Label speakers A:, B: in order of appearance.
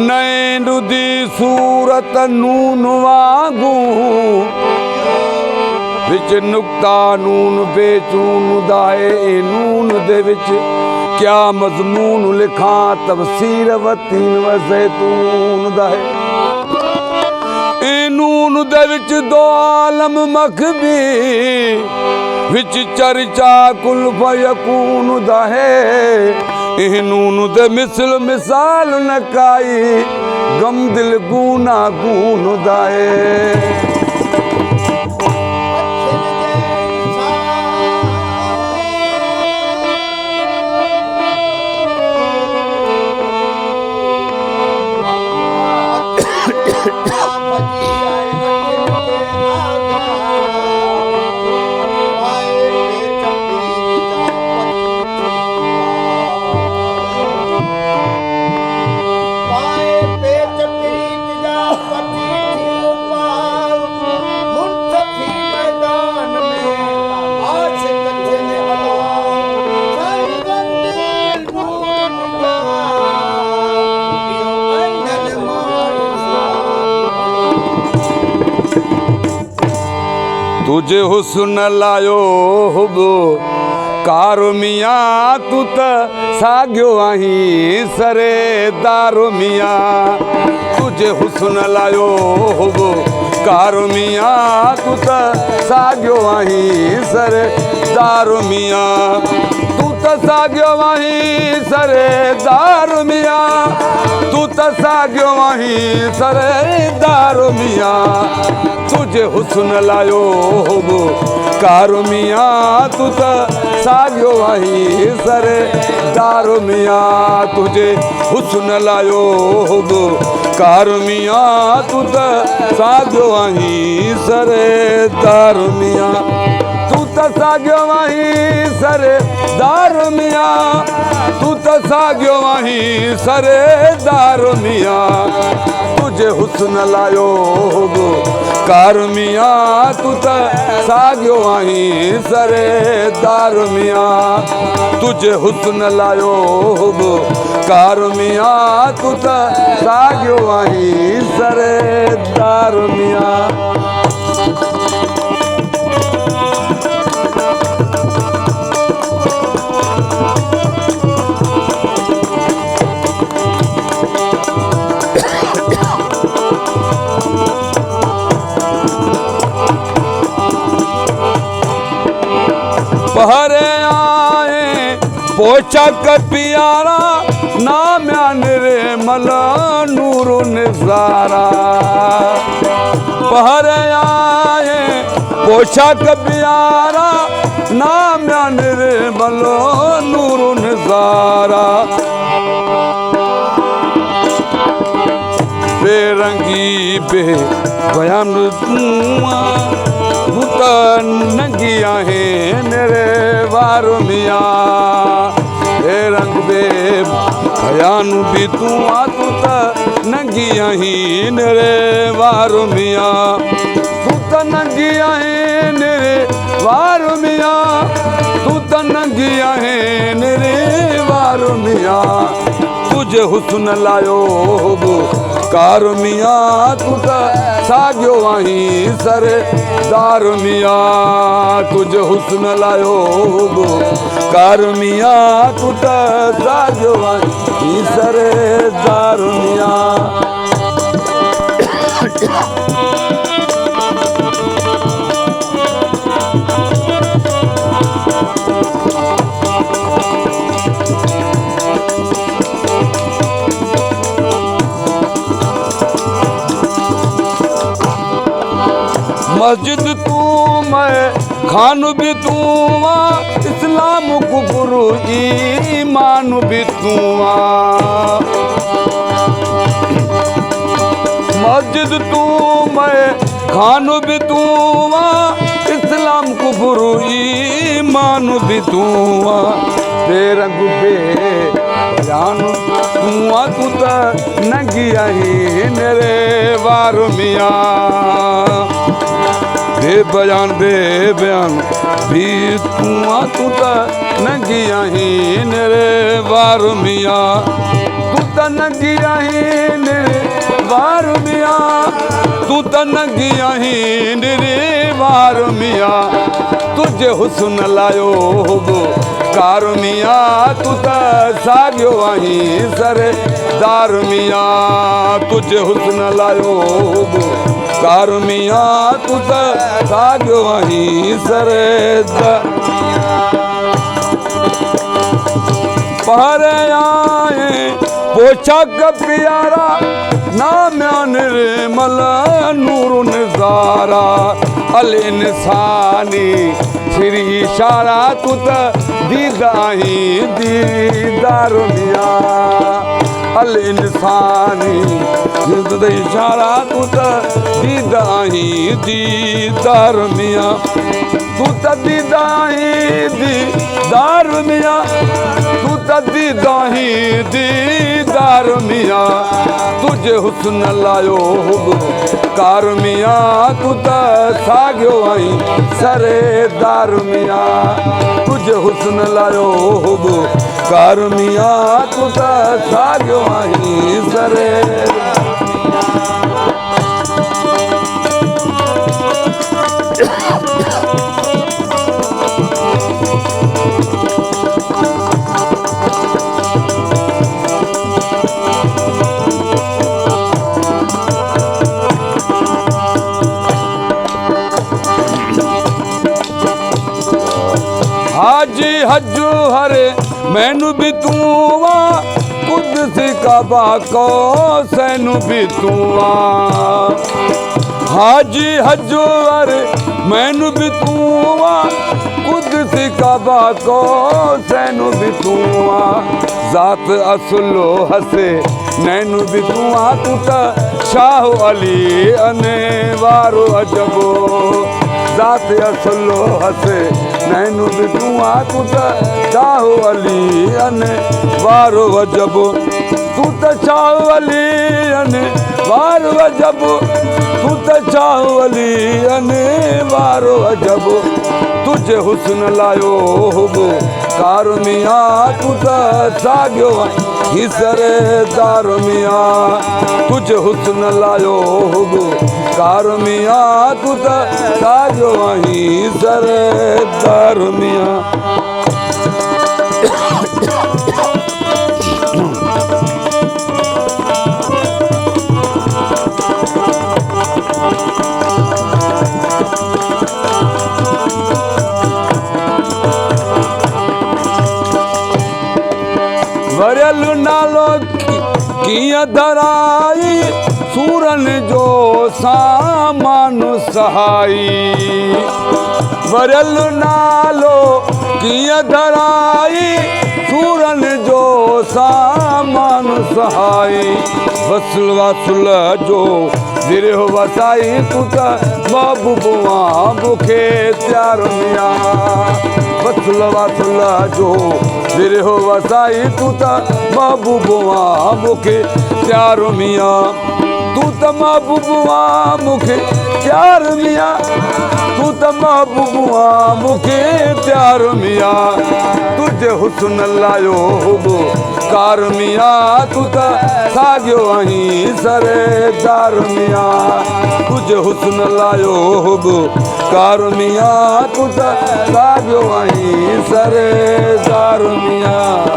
A: नैनु दी सूरत नून वागू विच नुक्ता नून बेचून दाए नून दे विच क्या मजमून लिखा तफसीर वतीन व ज़ैतून दाए नून दे विच दो आलम मखबी विच चर्चा कुल फयकून दाए नून दे मिसल मिसाल न काई गम दिल गूना गून दाए तुझे हुस्न लायो हुबो कारो मियाँ तू त साग्यो आहीं सरे दारो मियाँ तुझे हुस्न लायो हुबो कारो मियाँ तू त साग्यो आहीं सरे दारो मियाँ तू त साग्यो आहीं सरे दारो मियाँ तू त साग्यो आहीं सरे दारो मियाँ तुझे हुस्न लायो होबो कारो मियाँ तू त साग्यो आहीं सरे दारो मियाँ तुझे हुस्न लायो होबो कारो मियाँ तू त साग्यो आहीं सरे दारो मियाँ तू त साग्यो आहीं सरे दारो मियाँ तू त साग्यो आहीं सरे दारो मियाँ तुझे हुस्न लायो होबो कारो मियाँ तू त साग्यो आहीं सरे दारो मियाँ तुझे हुस्न लायो होबो कारो मियाँ तू त साग्यो आहीं सरे दारो मियाँ पहरे आए पोचा कर पियारा नाम रे मला नूर निजारा पहरे आए पोचा कर पियारा नाम रे मला नूर निजारा बेरंगी बे बयान नंगी आहे मेरे वारो मियाँ रंग बे बयान भी तू त नंगी आही मेरे वारो मियाँ तू त नंगी आहे मेरे वारो मियाँ तू त नंगी आहे मेरे वारो मियाँ तुझे हुस्न लायो होबो कारो मियाँ तू त साग्यो आहीं सरे दारो मियाँ तुझे हुस्न लायो होबो कारो मियाँ तू त साग्यो आहीं सरे दारो मियाँ मस्जिद तू मैं खान भी तू इस्लाम कुफर ईमान भी तू मस्जिद तू मैं खान भी तू इस्लाम कुफर ईमान भी तू बेरंग बेजान तू त नंगी आहीं मेरे वार मियाँ बेबयान बेबयान भी तू त नंगी आहीं मेरे वार मियाँ तू त नंगी आहीं मेरे वार मियाँ तू त नंगी आहीं मेरे वार मियाँ तुझे हुस्न लायो कार मियाँ तू त सागियो आहीं सरदार मियाँ तुझे हुस्न लायो कार मियाँ तू त सागियो आहीं सरदार पहरे आए पोशाक प्यारा नाम्या निर्मल नूर निजारा अल इंसानी श्री इशारा तू त दीदाही दीदार मियाँ अल इंसानी इशारा तू त दीदाही दीदार मियाँ तू त दीदाही दीदार मियाँ तू त दीदाही दीदार मियाँ तुझे हुस्न लायो कार मियाँ तू त सागियो आहीं सरदार मियाँ तुझे हुस्न लायो कार मियाँ तू त सागियो आहीं सरदार हाजी हजू हरे मैनू भी तू आ कुदसी काबा को सैनू भी तू आ हाजी हजू हरे मैनू भी तू आ कुदसी काबा को सैनू भी तू आ जात असलो हसे नैनू भी तू आ तू त शाह अली अने वारो अजबो जात असलो हसे नैनू भी तू आ तू त चाहो अली अने वारो वजब तू त चाहो अली अने वारो वजब तू त चाहो अली अने वारो वजब तुझे हुस्न लायो कार मियाँ तू त सागियो आहीं सरदार मियाँ तुझे हुस्न लायो कार मियाँ तू त सागियो आहीं सरदार मियाँ वरियल नालो कीअं धराई सूरन जो सामान सहाई वरियल नालो कीअं धराई सूरन जो सामान सहाई वसल वसल जो दिरियो वसाई तू त महबूबा मूंखे प्यार मियाँ वसल वसल जो दिरियो वसाई तू त महबूबा मूंखे प्यार मियाँ तू त महबूबा मूंखे प्यार मियाँ तू त महबूबा मूंखे प्यार मियाँ तुझे हुस्न लायो कार मियाँ तू त सागियो आहीं सरदार मियाँ तुझे हुस्न लायो कार मियाँ तू त सागियो आहीं सरदार मियाँ